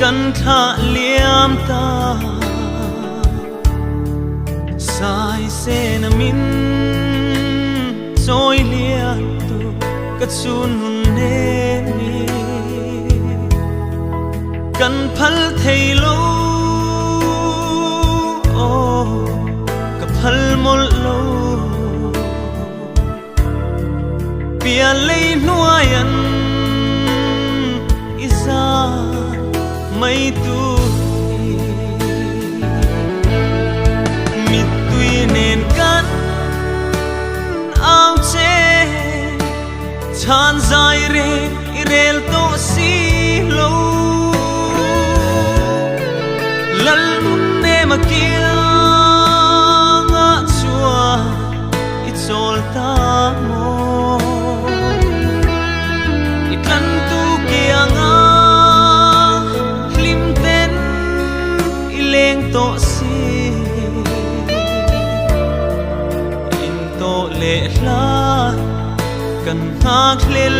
kan tha liam ta sai se na min soi lia tu ka chun hun ne ni kan phal thei lo o ka phal mol lo pia lei nuayan isa mai tu mit tui nen kan ao che chan zai re irel to si lo lal mun ne makia nga chua ichol ta mo itlan tu kia nga hlim ten ileng to si in to le la kan hak lel